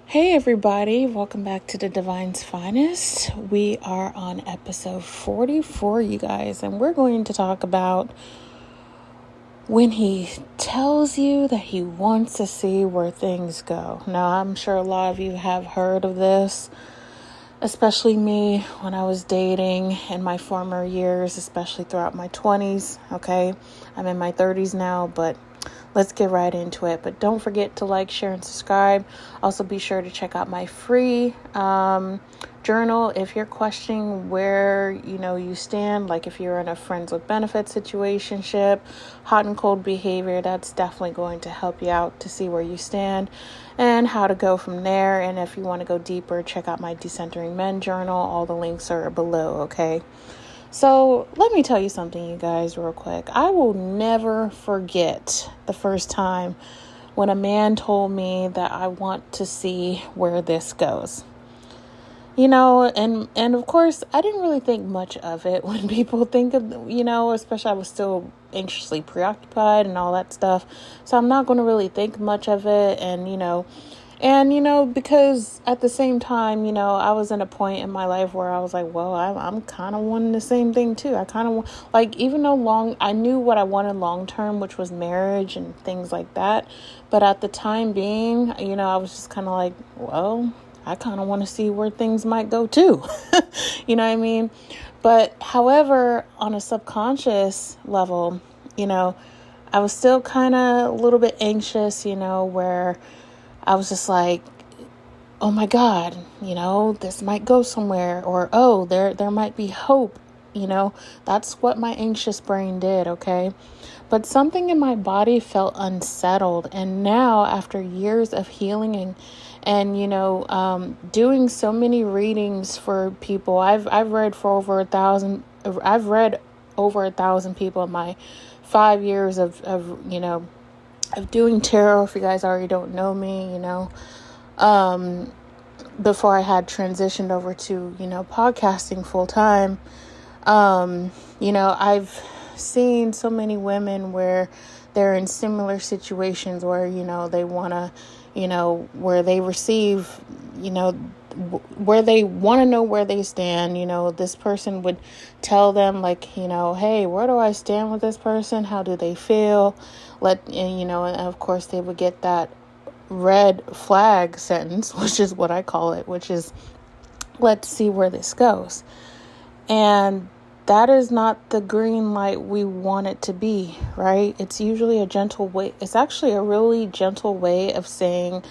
Hey everybody, welcome back to the Divine's Finest. We are on episode 44, you guys, and we're going to talk about when he tells you that he wants to see where things go. Now, I'm sure a lot of you have heard of this, especially me when I was dating in my former years, especially throughout my 20s, okay? I'm in my 30s now, but let's get right into it. But don't forget to like, share, and subscribe. Also, be sure to check out my free journal if you're questioning where you stand. Like if you're in a friends with benefits situationship, hot and cold behavior, that's definitely going to help you out to see where you stand and how to go from there. And if you want to go deeper, check out my Decentering Men journal. All the links are below, okay? So let me tell you something, you guys, real quick. I will never forget the first time when a man told me that I want to see where this goes. And of course, I didn't really think much of it when people think of, especially I was still anxiously preoccupied and all that stuff. So I'm not going to really think much of it. And, because at the same time, I was in a point in my life where I was like, well, I'm kind of wanting the same thing too. I kind of even though I knew what I wanted long term, which was marriage and things like that. But at the time being, I was just kind of like, well, I kind of want to see where things might go too. You know what I mean? But however, on a subconscious level, I was still kind of a little bit anxious, where I was just like, oh my God, this might go somewhere, or, oh, there might be hope. That's what my anxious brain did. Okay. But something in my body felt unsettled. And now after years of healing and doing so many readings for people, I've read for over 1,000. I've read over 1,000 people in my 5 years of doing tarot. If you guys already don't know me, before I had transitioned over to, podcasting full time, I've seen so many women where they're in similar situations where, they want to, where they receive, where they want to know where they stand. This person would tell them like, hey, where do I stand with this person? How do they feel? And of course they would get that red flag sentence, which is what I call it, which is, let's see where this goes. And that is not the green light we want it to be, right? It's usually a gentle way. It's actually a really gentle way of saying,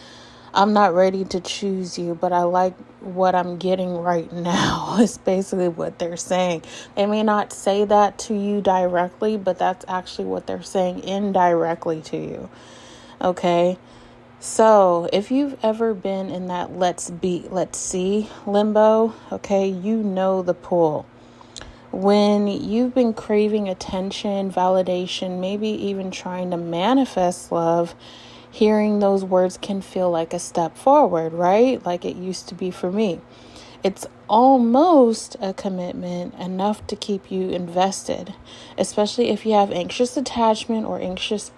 I'm not ready to choose you, but I like what I'm getting right now. Is basically what they're saying. They may not say that to you directly, but that's actually what they're saying indirectly to you. Okay. So if you've ever been in that let's see limbo, okay, the pull. When you've been craving attention, validation, maybe even trying to manifest love, hearing those words can feel like a step forward, right? Like it used to be for me. It's almost a commitment enough to keep you invested, especially if you have anxious attachment or anxious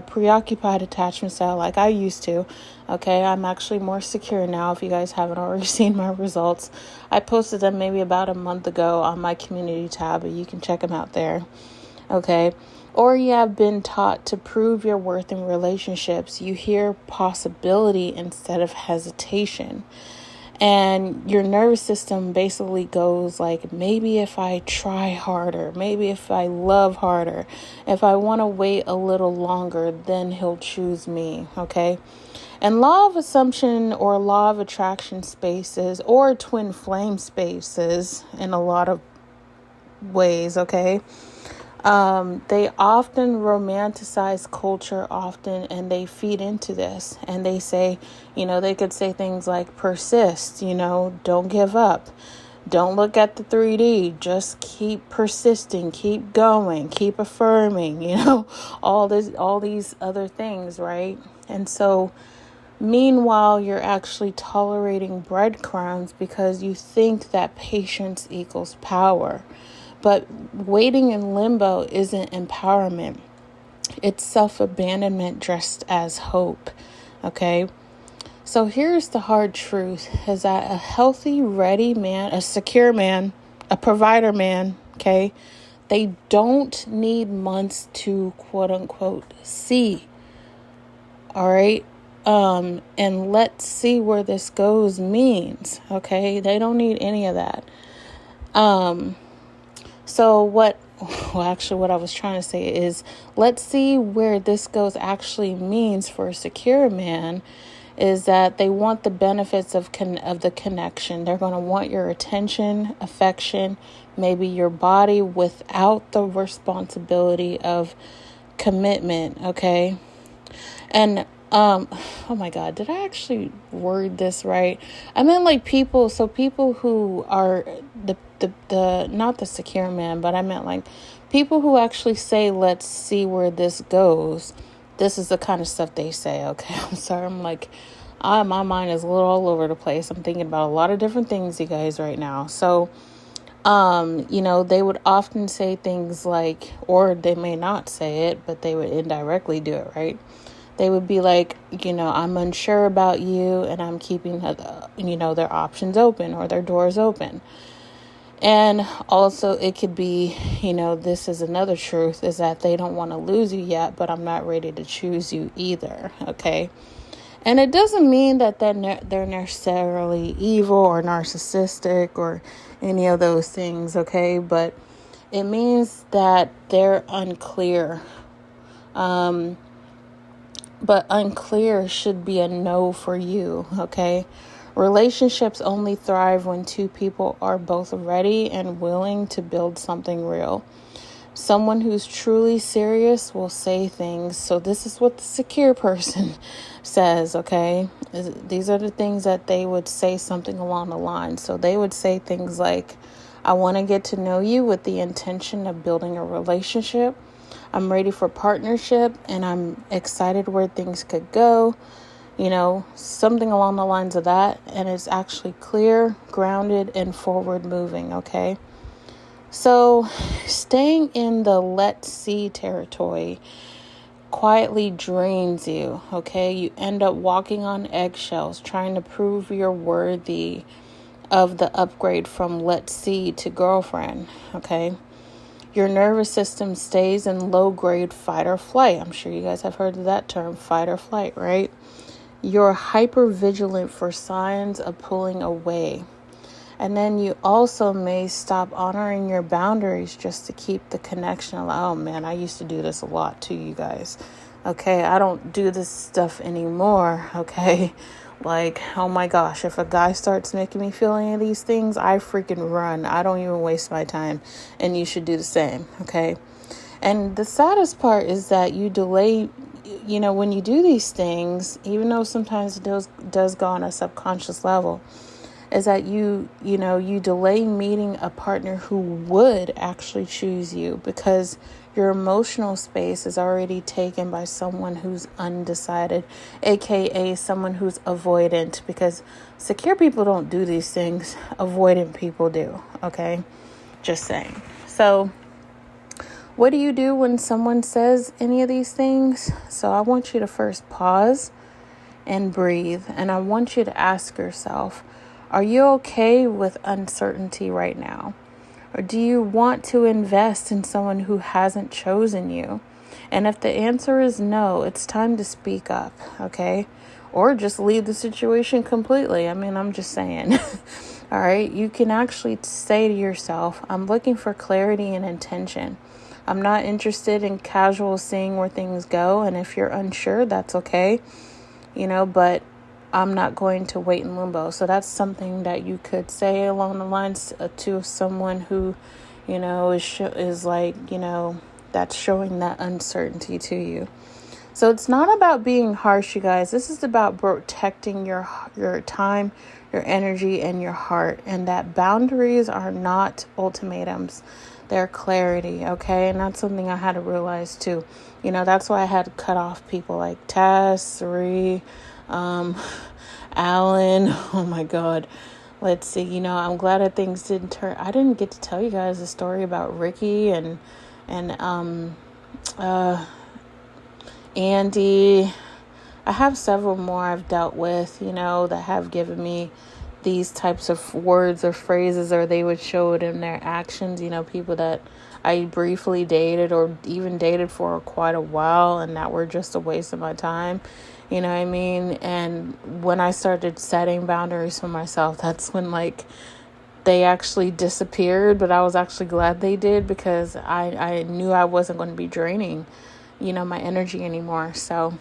preoccupied attachment style like I used to. Okay, I'm actually more secure now. If you guys haven't already seen my results, I posted them maybe about a month ago on my community tab, but you can check them out there. Okay. Or you have been taught to prove your worth in relationships. You hear possibility instead of hesitation. And your nervous system basically goes like, maybe if I try harder, maybe if I love harder, if I want to wait a little longer, then he'll choose me. Okay. And law of assumption or law of attraction spaces or twin flame spaces in a lot of ways. Okay. They often romanticize culture and they feed into this, and they say, they could say things like persist, don't give up. Don't look at the 3D, just keep persisting, keep going, keep affirming, all these other things, right? And so meanwhile, you're actually tolerating breadcrumbs because you think that patience equals power. But waiting in limbo isn't empowerment. It's self-abandonment dressed as hope. Okay? So here's the hard truth, is that a healthy, ready man, a secure man, a provider man, okay, they don't need months to quote unquote see. All right. And let's see where this goes means. Okay. They don't need any of that. So what I was trying to say is, let's see where this goes actually means for a secure man is that they want the benefits of the connection. They're going to want your attention, affection, maybe your body without the responsibility of commitment. Okay. And oh my God, did I actually word this right? I meant like people who are the not the secure man, but I meant like people who actually say, let's see where this goes. This is the kind of stuff they say. Okay, I'm sorry. I'm like, my mind is a little all over the place. I'm thinking about a lot of different things, you guys, right now. So, they would often say things like, or they may not say it, but they would indirectly do it, right? They would be like, I'm unsure about you, and I'm keeping, their options open or their doors open. And also it could be, this is another truth, is that they don't want to lose you yet, but I'm not ready to choose you either. Okay. And it doesn't mean that they're necessarily evil or narcissistic or any of those things. Okay. But it means that they're unclear. But unclear should be a no for you, okay? Relationships only thrive when two people are both ready and willing to build something real. Someone who's truly serious will say things. So this is what the secure person says, okay? These are the things that they would say, something along the line. So they would say things like, I want to get to know you with the intention of building a relationship. I'm ready for partnership, and I'm excited where things could go, something along the lines of that. And it's actually clear, grounded, and forward moving. Okay. So staying in the let's see territory quietly drains you. Okay. You end up walking on eggshells, trying to prove you're worthy of the upgrade from let's see to girlfriend. Okay. Your nervous system stays in low-grade fight or flight. I'm sure you guys have heard of that term, fight or flight, right? You're hyper-vigilant for signs of pulling away. And then you also may stop honoring your boundaries just to keep the connection alive. Oh, man, I used to do this a lot too, you guys. Okay, I don't do this stuff anymore, okay? Like, oh my gosh, if a guy starts making me feel any of these things, I freaking run. I don't even waste my time. And you should do the same, okay? And the saddest part is that you delay, when you do these things, even though sometimes it does go on a subconscious level, is that you delay meeting a partner who would actually choose you because your emotional space is already taken by someone who's undecided, aka someone who's avoidant, because secure people don't do these things. Avoidant people do. Okay. Just saying. So what do you do when someone says any of these things? So I want you to first pause and breathe. And I want you to ask yourself, are you okay with uncertainty right now? Or do you want to invest in someone who hasn't chosen you? And if the answer is no, it's time to speak up, okay? Or just leave the situation completely. I mean, I'm just saying. All right? You can actually say to yourself, I'm looking for clarity and intention. I'm not interested in casual seeing where things go. And if you're unsure, that's okay. But I'm not going to wait in limbo. So that's something that you could say along the lines to someone who, is like, that's showing that uncertainty to you. So it's not about being harsh, you guys. This is about protecting your time, your energy, and your heart. And that boundaries are not ultimatums. They're clarity, okay? And that's something I had to realize too. That's why I had to cut off people like Tess, Sari, Alan. Oh my God. Let's see. I'm glad that things didn't turn. I didn't get to tell you guys a story about Ricky and Andy. I have several more I've dealt with, that have given me these types of words or phrases, or they would show it in their actions. People that I briefly dated or even dated for quite a while and that were just a waste of my time. You know what I mean? And when I started setting boundaries for myself, that's when they actually disappeared, but I was actually glad they did, because I knew I wasn't going to be draining, my energy anymore. So,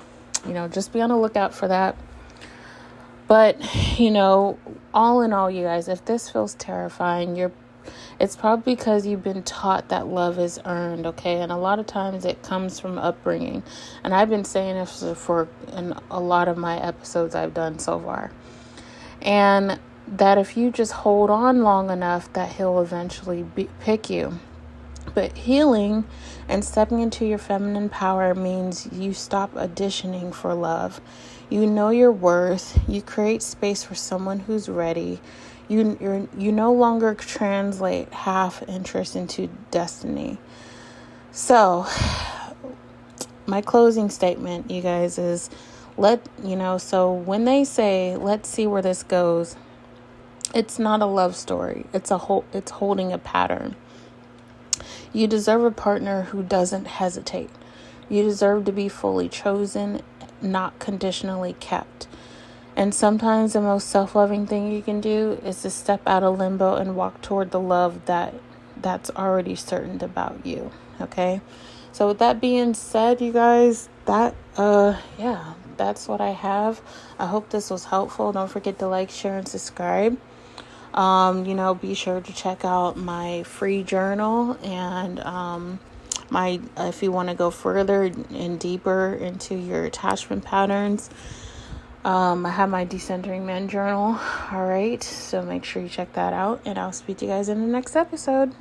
just be on the lookout for that. But, all in all, you guys, if this feels terrifying, it's probably because you've been taught that love is earned, okay? And a lot of times it comes from upbringing. And I've been saying this in a lot of my episodes I've done so far. And that if you just hold on long enough, that he'll eventually pick you. But healing and stepping into your feminine power means you stop auditioning for love. You know your worth. You create space for someone who's ready. You no longer translate half interest into destiny. So, my closing statement, you guys, is so when they say, let's see where this goes, it's not a love story. It's holding a pattern. You deserve a partner who doesn't hesitate. You deserve to be fully chosen, not conditionally kept. And sometimes the most self-loving thing you can do is to step out of limbo and walk toward the love that's already certain about you. Okay? So with that being said, you guys, that's what I have. I hope this was helpful. Don't forget to like, share, and subscribe. Be sure to check out my free journal and if you want to go further and deeper into your attachment patterns. I have my Decentering Men journal. All right. So make sure you check that out, and I'll speak to you guys in the next episode.